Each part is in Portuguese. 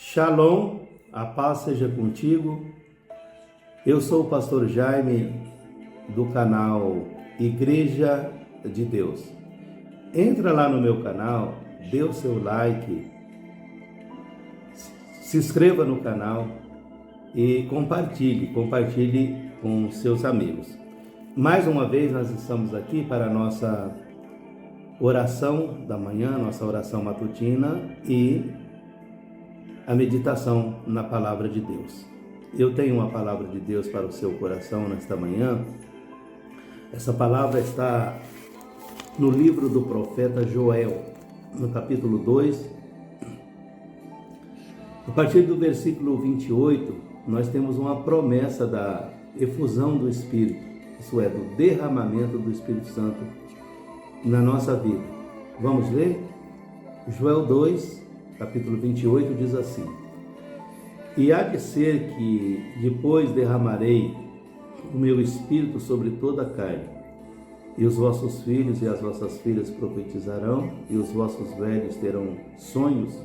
Shalom, a paz seja contigo. Eu sou o pastor Jaime do canal Igreja de Deus. Entra lá no meu canal, dê o seu like, se inscreva no canal e compartilhe com seus amigos. Mais uma vez nós estamos aqui para a nossa oração da manhã, nossa oração matutina e a meditação na palavra de Deus. Eu tenho uma palavra de Deus para o seu coração nesta manhã. Essa palavra está no livro do profeta Joel, no capítulo 2. A partir do versículo 28, nós temos uma promessa da efusão do Espírito, isso é, do derramamento do Espírito Santo na nossa vida. Vamos ler? Joel 2, capítulo 28, diz assim: E há de ser que depois derramarei o meu Espírito sobre toda a carne, e os vossos filhos e as vossas filhas profetizarão, e os vossos velhos terão sonhos,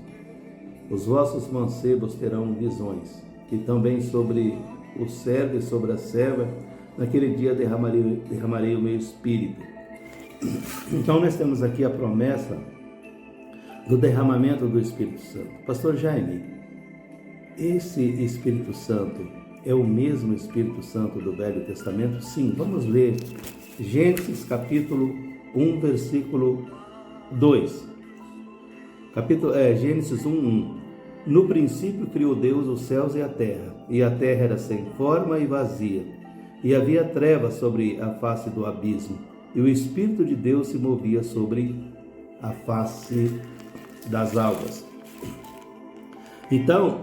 os vossos mancebos terão visões, e também sobre o servo e sobre a serva, naquele dia derramarei o meu Espírito. Então nós temos aqui a promessa do derramamento do Espírito Santo. Pastor Jaime, esse Espírito Santo é o mesmo Espírito Santo do Velho Testamento? Sim, vamos ler Gênesis capítulo 1, versículo 2. Gênesis 1:1. No princípio criou Deus os céus e a terra era sem forma e vazia, e havia trevas sobre a face do abismo, e o Espírito de Deus se movia sobre a face das águas. Então,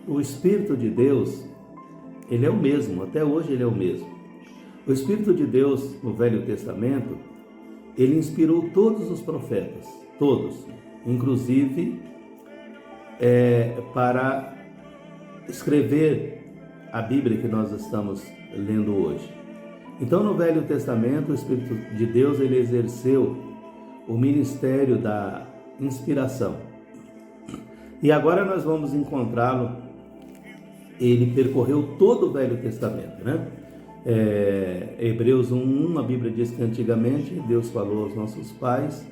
o Espírito de Deus, ele é o mesmo, até hoje ele é o mesmo. O Espírito de Deus no Velho Testamento, ele inspirou todos os profetas, todos, inclusive para escrever a Bíblia que nós estamos lendo hoje. Então, no Velho Testamento, o Espírito de Deus, ele exerceu o ministério da inspiração. E agora nós vamos encontrá-lo. Ele percorreu todo o Velho Testamento, né? Hebreus 1:1, a Bíblia diz que antigamente Deus falou aos nossos pais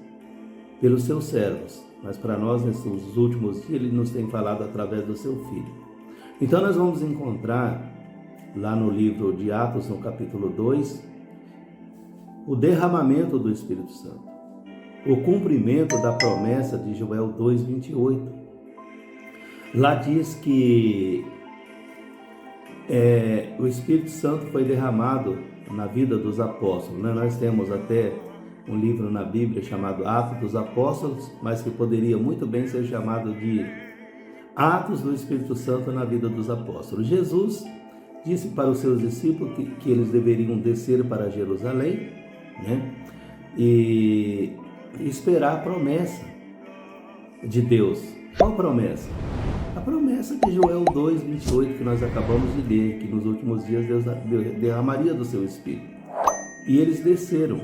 pelos seus servos, mas para nós, nesses últimos dias, ele nos tem falado através do seu Filho. Então nós vamos encontrar lá no livro de Atos, no capítulo 2, o derramamento do Espírito Santo, o cumprimento da promessa de Joel 2:28. Lá diz que o Espírito Santo foi derramado na vida dos apóstolos, né? Nós temos até um livro na Bíblia chamado Atos dos Apóstolos, mas que poderia muito bem ser chamado de Atos do Espírito Santo na vida dos apóstolos. Jesus disse para os seus discípulos que eles deveriam descer para Jerusalém, né? E esperar a promessa de Deus. Qual promessa? A promessa de Joel 2:28, que nós acabamos de ler, que nos últimos dias Deus derramaria do seu Espírito. E eles desceram.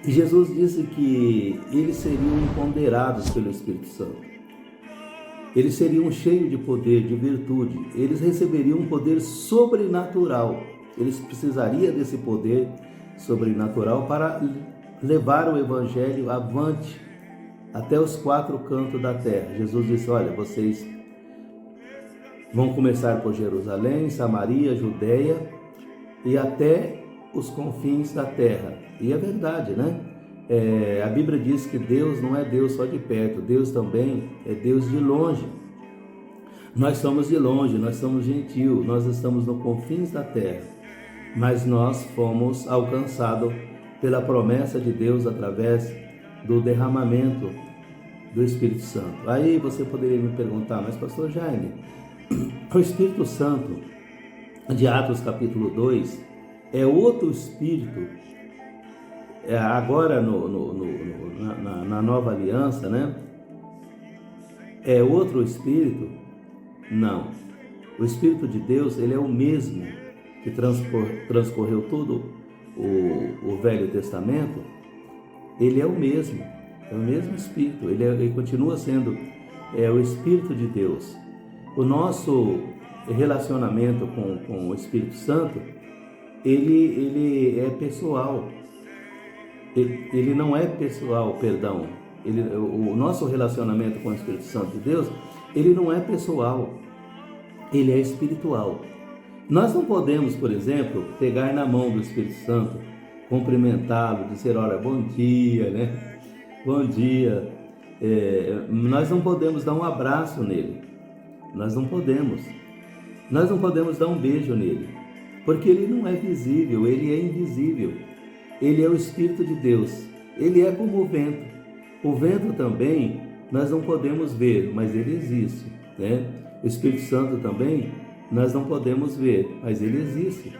E Jesus disse que eles seriam empoderados pelo Espírito Santo. Eles seriam cheios de poder, de virtude. Eles receberiam um poder sobrenatural. Eles precisariam desse poder sobrenatural para levar o Evangelho avante até os quatro cantos da terra. Jesus disse: olha, vocês vão começar por Jerusalém, Samaria, Judeia e até os confins da terra. E é verdade, né? A Bíblia diz que Deus não é Deus só de perto, Deus também é Deus de longe. Nós somos de longe, nós somos gentios, nós estamos nos confins da terra, mas nós fomos alcançados pela promessa de Deus através do derramamento do Espírito Santo. Aí você poderia me perguntar: mas pastor Jaime, o Espírito Santo de Atos capítulo 2 é outro Espírito? Agora na nova aliança, né? É outro Espírito? Não. O Espírito de Deus, ele é o mesmo que transcorreu todo o Velho Testamento. Ele é o mesmo Espírito. Ele continua sendo é o Espírito de Deus. O nosso relacionamento com o Espírito Santo, ele é pessoal. Ele não é pessoal, perdão. O nosso relacionamento com o Espírito Santo de Deus, ele não é pessoal, ele é espiritual. Nós não podemos, por exemplo, pegar na mão do Espírito Santo, cumprimentá-lo, dizer, olha, bom dia, né? Bom dia. Nós não podemos dar um abraço nele. Nós não podemos dar um beijo nele, porque ele não é visível, ele é invisível. Ele é o Espírito de Deus, ele é como o vento. O vento também nós não podemos ver, mas ele existe, né? O Espírito Santo também nós não podemos ver, mas ele existe.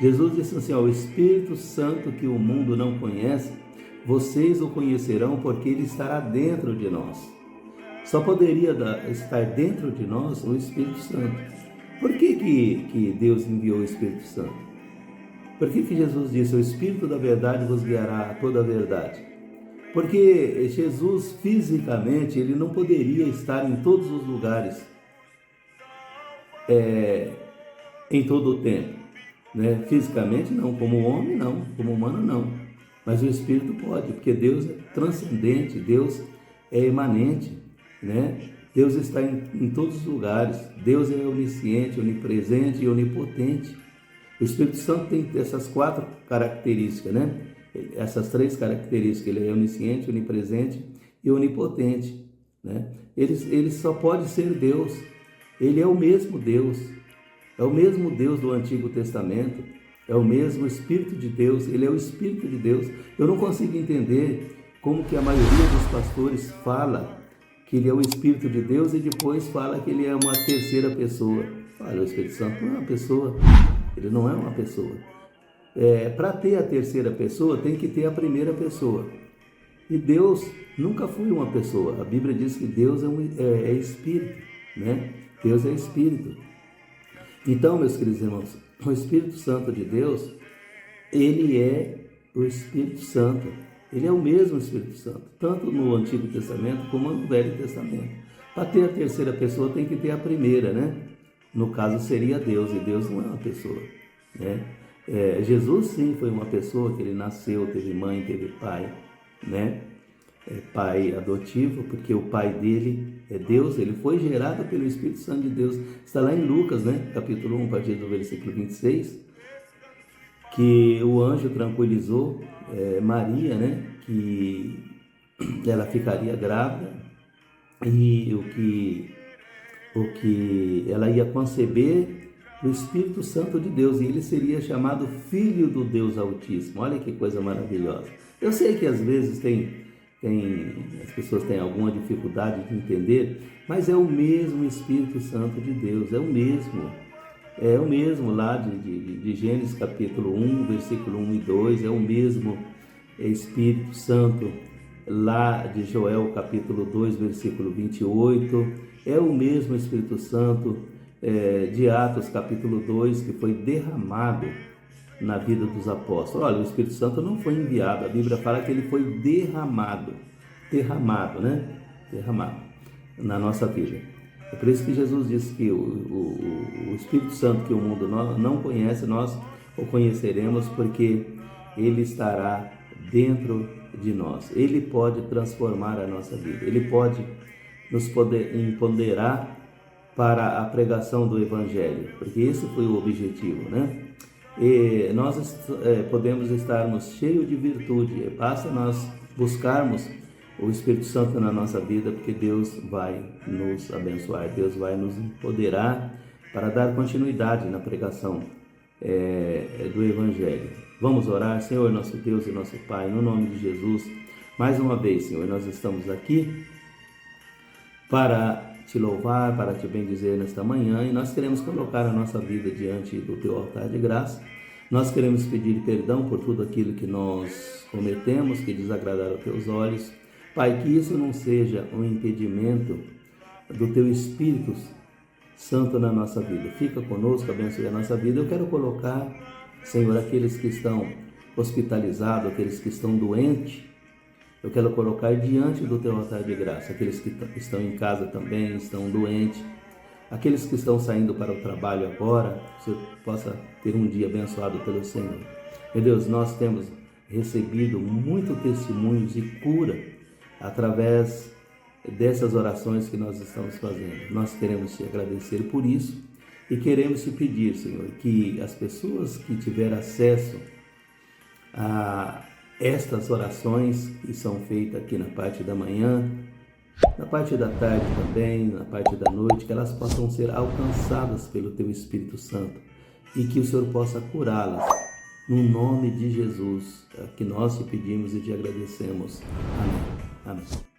Jesus disse assim, o Espírito Santo que o mundo não conhece, vocês o conhecerão porque ele estará dentro de nós. Só poderia estar dentro de nós o Espírito Santo. Por que Deus enviou o Espírito Santo? Por que Jesus disse, o Espírito da verdade vos guiará a toda a verdade? Porque Jesus fisicamente, ele não poderia estar em todos os lugares, em todo o tempo, né? Fisicamente não, como homem não, como humano não, mas o Espírito pode, porque Deus é transcendente, Deus é imanente, né? Deus está em todos os lugares, Deus é onisciente, onipresente e onipotente. O Espírito Santo tem essas 4 características, né? Essas 3 características, ele é onisciente, onipresente e onipotente, né? Ele só pode ser Deus, ele é o mesmo Deus, é o mesmo Deus do Antigo Testamento, é o mesmo Espírito de Deus, ele é o Espírito de Deus. Eu não consigo entender como que a maioria dos pastores fala que ele é o Espírito de Deus e depois fala que ele é uma terceira pessoa. Olha, o Espírito Santo não é uma pessoa, ele não é uma pessoa. Para ter a terceira pessoa, tem que ter a primeira pessoa. E Deus nunca foi uma pessoa. A Bíblia diz que Deus é Espírito, né? Deus é Espírito. Então, meus queridos irmãos, o Espírito Santo de Deus, ele é o Espírito Santo. Ele é o mesmo Espírito Santo, tanto no Antigo Testamento como no Velho Testamento. Para ter a terceira pessoa, tem que ter a primeira, né? No caso, seria Deus, e Deus não é uma pessoa, né? Jesus, sim, foi uma pessoa, que ele nasceu, teve mãe, teve pai, né? Pai adotivo, porque o pai dele é Deus, ele foi gerado pelo Espírito Santo de Deus. Está lá em Lucas, né? Capítulo 1, a partir do versículo 26, que o anjo tranquilizou Maria, né? Que ela ficaria grávida e o que ela ia conceber o Espírito Santo de Deus, e ele seria chamado Filho do Deus Altíssimo. Olha que coisa maravilhosa. Eu sei que às vezes as pessoas têm alguma dificuldade de entender, mas é o mesmo Espírito Santo de Deus, é o mesmo lá de Gênesis capítulo 1, versículo 1 e 2, é o mesmo Espírito Santo lá de Joel capítulo 2, versículo 28, é o mesmo Espírito Santo de Atos capítulo 2, que foi derramado na vida dos apóstolos. Olha, o Espírito Santo não foi enviado, a Bíblia fala que ele foi derramado, né? Derramado na nossa vida. É por isso que Jesus disse que o Espírito Santo que o mundo não conhece, nós o conheceremos, porque ele estará dentro de nós. Ele pode transformar a nossa vida, ele pode nos empoderar para a pregação do Evangelho, porque esse foi o objetivo, né? E nós podemos estarmos cheios de virtude, basta nós buscarmos o Espírito Santo na nossa vida, porque Deus vai nos abençoar, Deus vai nos empoderar para dar continuidade na pregação do Evangelho. Vamos orar. Senhor, nosso Deus e nosso Pai, no nome de Jesus, mais uma vez, Senhor, nós estamos aqui para te louvar, para te bendizer nesta manhã, e nós queremos colocar a nossa vida diante do teu altar de graça. Nós queremos pedir perdão por tudo aquilo que nós cometemos, que desagradar aos teus olhos. Pai, que isso não seja um impedimento do teu Espírito Santo na nossa vida. Fica conosco, abençoe a nossa vida. Eu quero colocar, Senhor, aqueles que estão hospitalizados, aqueles que estão doentes, eu quero colocar diante do teu altar de graça aqueles que estão em casa também, estão doentes, aqueles que estão saindo para o trabalho agora, que você possa ter um dia abençoado pelo Senhor. Meu Deus, nós temos recebido muitos testemunhos de cura através dessas orações que nós estamos fazendo. Nós queremos te agradecer por isso e queremos te pedir, Senhor, que as pessoas que tiverem acesso a estas orações que são feitas aqui na parte da manhã, na parte da tarde também, na parte da noite, que elas possam ser alcançadas pelo Teu Espírito Santo e que o Senhor possa curá-las. No nome de Jesus, que nós te pedimos e te agradecemos. Amém. Amém.